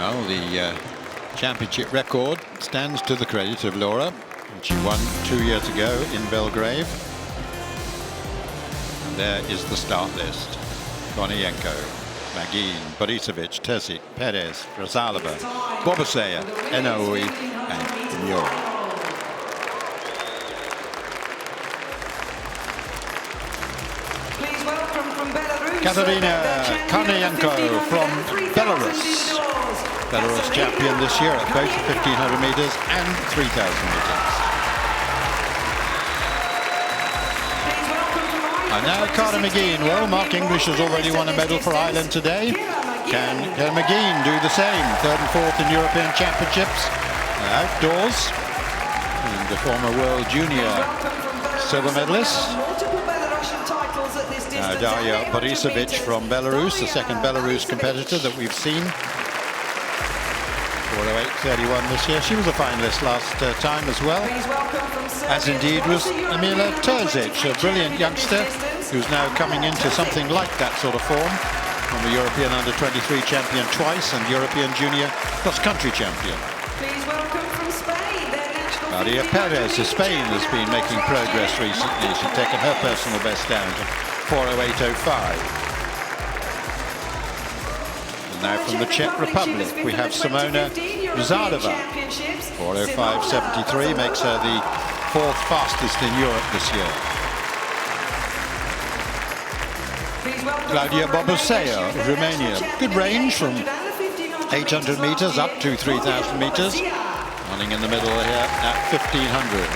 Well, the championship record stands to the credit of Laura. She won 2 years ago in Belgrade. And there is the start list. Kornienko, Magin, Borisovic, Terzic, Perez, Razalova, Bobasea, Enoui and Muir. Please welcome from Belarus, Katerina Kornienko from Belarus. Belarus champion this year at both 1500 meters and 3000 meters. And now Cara Magin. Well, Mark English has already won a medal for Ireland today. Can Cara Magin do the same? Third and fourth in European Championships outdoors. And the former World Junior silver medalist. Daria Borisovic from Belarus, the second Belarus competitor that we've seen. 4:08.31 this year. She was a finalist last time as well, as indeed was Emila Terzic, a brilliant youngster who's now coming into something like that sort of form. From the European Under-23 champion twice and European Junior cross-country champion. Maria Perez of Spain has been making progress recently. She's taken her personal best down to 4:08.05. Now from the Czech Republic, we have Simona Razalova. 4:05.73 makes her the fourth fastest in Europe this year. Claudia Bobasea of Romania. Good range from 800 meters up to 3000 meters. Running in the middle here at 1500.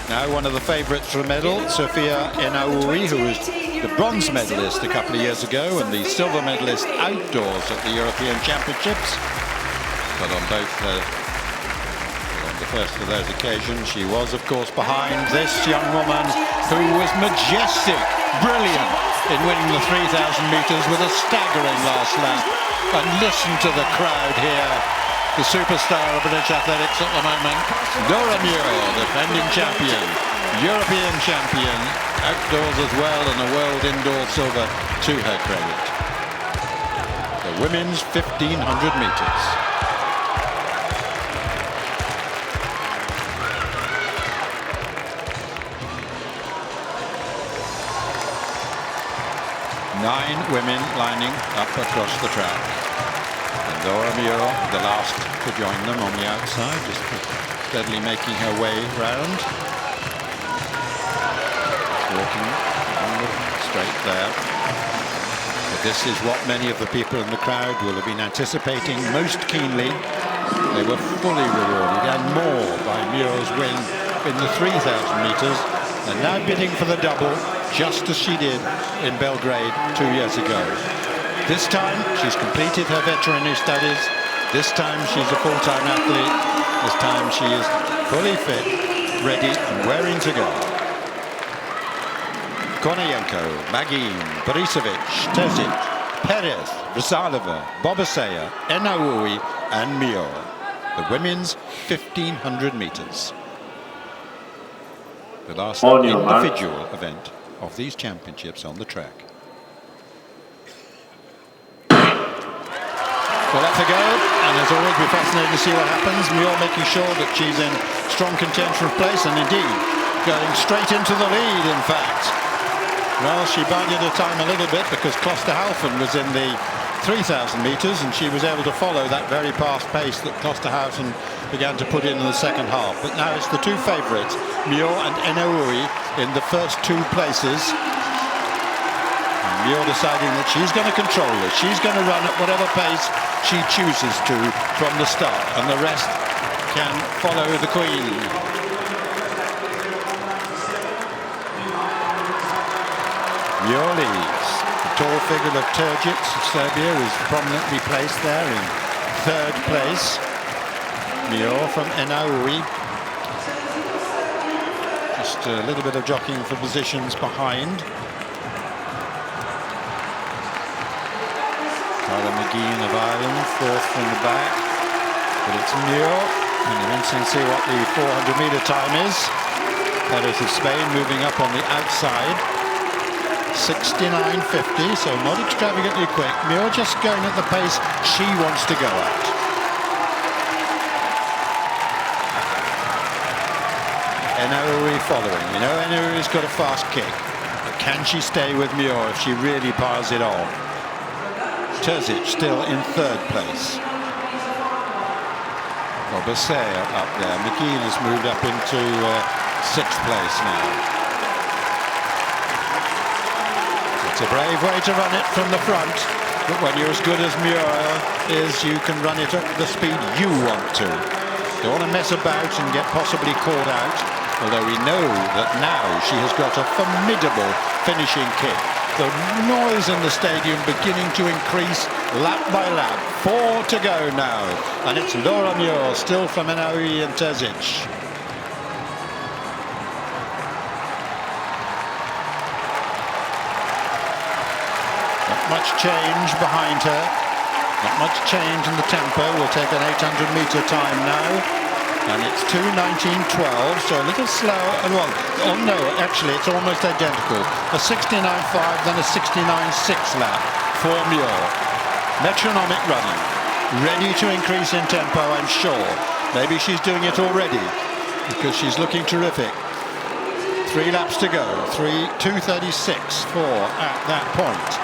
Now one of the favourites for a medal, Sofia Enoui, who was the bronze medalist a couple of years ago and the silver medalist outdoors at the European Championships. But on the first of those occasions, she was, of course, behind this young woman who was majestic, brilliant in winning the 3000 meters with a staggering last lap. And listen to the crowd here. The superstar of British athletics at the moment, Laura Muir, defending champion, European champion, outdoors as well, and a world indoor silver to her credit. The women's 1500 meters. Nine women lining up across the track. And Laura Muir, the last to join them on the outside, just steadily making her way round. Walking straight there. But this is what many of the people in the crowd will have been anticipating most keenly. They were fully rewarded and more by Muir's win in the 3000 meters. And now bidding for the double, just as she did in Belgrade 2 years ago. This time she's completed her veterinary studies. This time she's a full-time athlete. This time she is fully fit, ready and raring to go. Kornienko, Magin, Borisovic, Terzic, Perez, Razalova, Bobasea, Enoui and Muir. The women's 1500 meters. The last individual event of these championships on the track. Well, that's a go, and as always, we're fascinated to see what happens. Muir making sure that she's in strong contention of place, and indeed going straight into the lead, in fact. Well, she bided her time a little bit because Klosterhalfen was in the 3000 meters, and she was able to follow that very fast pace that Klosterhalfen began to put in the second half. But now it's the two favourites, Muir and Enoui, in the first two places. And Muir deciding that she's going to control this. She's going to run at whatever pace she chooses to from the start, and the rest can follow the Queen. Muir leads. The tall figure of Terzic of Serbia is prominently placed there in third place. Muir from Enoui. Just a little bit of jockeying for positions behind. Cara Magin of Ireland, fourth from the back. But it's Muir. And you can see what the 400 meter time is. Perez of Spain moving up on the outside. 69.50, so not extravagantly quick. Muir just going at the pace she wants to go at. Enoui following. You know, Enoui's got a fast kick. But can she stay with Muir if she really piles it on? Terzic still in third place. Basset up there. McGean has moved up into sixth place now. It's a brave way to run it from the front, but when you're as good as Muir is, you can run it at the speed you want to. Don't want to mess about and get possibly caught out, although we know that now she has got a formidable finishing kick. The noise in the stadium beginning to increase lap by lap. 4 to go now, and it's Laura Muir still from Enoui and Terzic. Not much change behind her, not much change in the tempo. We'll take an 800-meter time now. And it's 2:19.12, so a little slower. Well, oh no, actually it's almost identical. A 69.5, then a 69.6 lap for Muir. Metronomic running, ready to increase in tempo, I'm sure. Maybe she's doing it already because she's looking terrific. 3 laps to go. 2:36.4 at that point.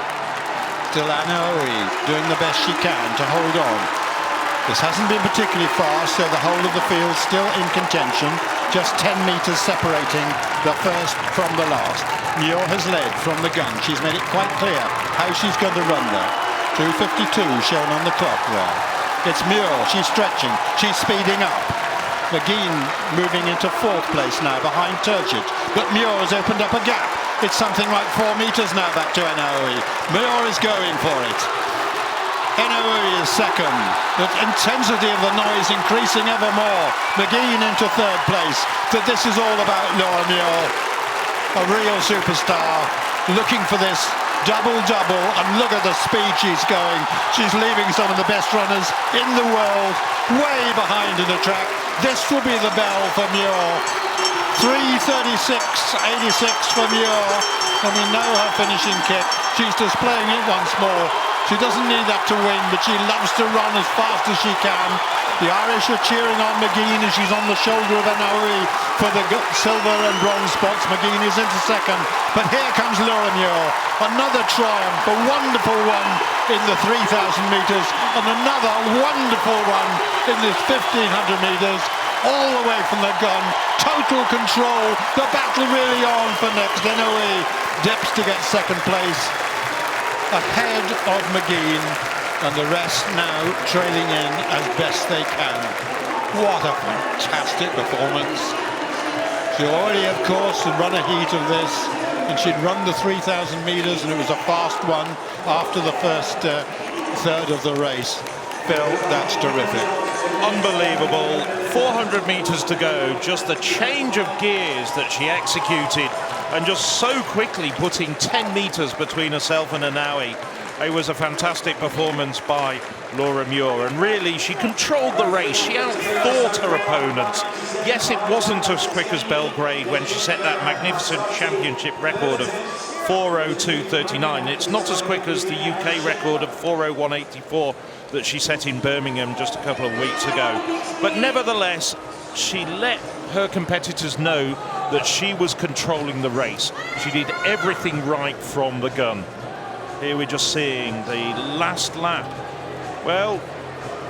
Still Enoui doing the best she can to hold on. This hasn't been particularly fast, so the whole of the field still in contention. Just 10 metres separating the first from the last. Muir has led from the gun. She's made it quite clear how she's going to run there. 2:52 shown on the clock there. It's Muir. She's stretching. She's speeding up. McGean moving into fourth place now behind Terzic. But Muir has opened up a gap. It's something like 4 metres now back to Enoui. Muir is going for it. Enoui is second. The intensity of the noise increasing ever more. McGean into third place. That this is all about Laura Muir, a real superstar, looking for this double-double, and look at the speed she's going. She's leaving some of the best runners in the world way behind in the track. This will be the bell for Muir. 3:36.86 for Muir, and we know her finishing kick. She's displaying it once more. She doesn't need that to win, but she loves to run as fast as she can. The Irish are cheering on McGean as she's on the shoulder of Enoui for the silver and bronze spots. McGean is into second, but here comes Laura Muir. Another triumph, a wonderful one in the 3,000 metres, and another wonderful one in the 1,500 metres. All the way from the gun, total control, the battle really on for next. Enoui dips to get second place, ahead of McGean, and the rest now trailing in as best they can. What a fantastic performance. She already, of course, had run a heat of this, and she'd run the 3,000 metres, and it was a fast one after the first third of the race. Phil, that's terrific. Unbelievable. 400 metres to go. Just the change of gears that she executed, and just so quickly putting 10 metres between herself and Enoui. It was a fantastic performance by Laura Muir, and really she controlled the race. She outthought her opponents. Yes, it wasn't as quick as Belgrade when she set that magnificent championship record of 4:02.39. It's not as quick as the UK record of 4:01.84 that she set in Birmingham just a couple of weeks ago. But nevertheless, she let her competitors know that she was controlling the race. She did everything right from the gun. Here we're just seeing the last lap. Well,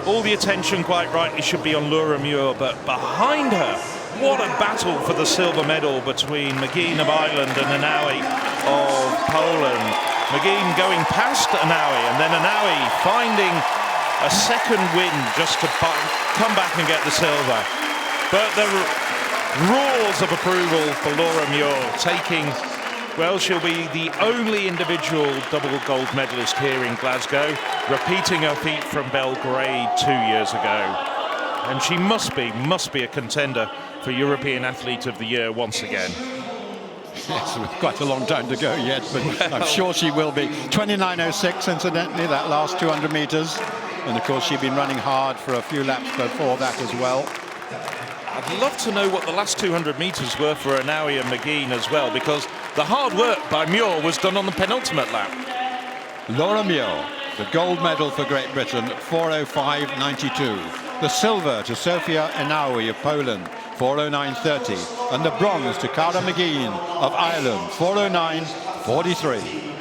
all the attention quite rightly should be on Laura Muir, but behind her, what a battle for the silver medal between McGean of Ireland and Enoui of Poland. McGean going past Enoui, and then Enoui finding a second win just to come back and get the silver. But the roars of approval for Laura Muir, taking, well, she'll be the only individual double gold medalist here in Glasgow, repeating her feat from Belgrade 2 years ago. And she must be a contender for European Athlete of the Year once again. Yes, with quite a long time to go yet, but I'm sure she will be. 29.06, incidentally, that last 200 metres. And of course, she'd been running hard for a few laps before that as well. I'd love to know what the last 200 metres were for Enoui and McGean as well, because The hard work by Muir was done on the penultimate lap. Laura Muir, the gold medal for Great Britain at 4:05.92. The silver to Sofia Inaui of Poland, 4:09.30. And the bronze to Cara McGean of Ireland, 4:09.43.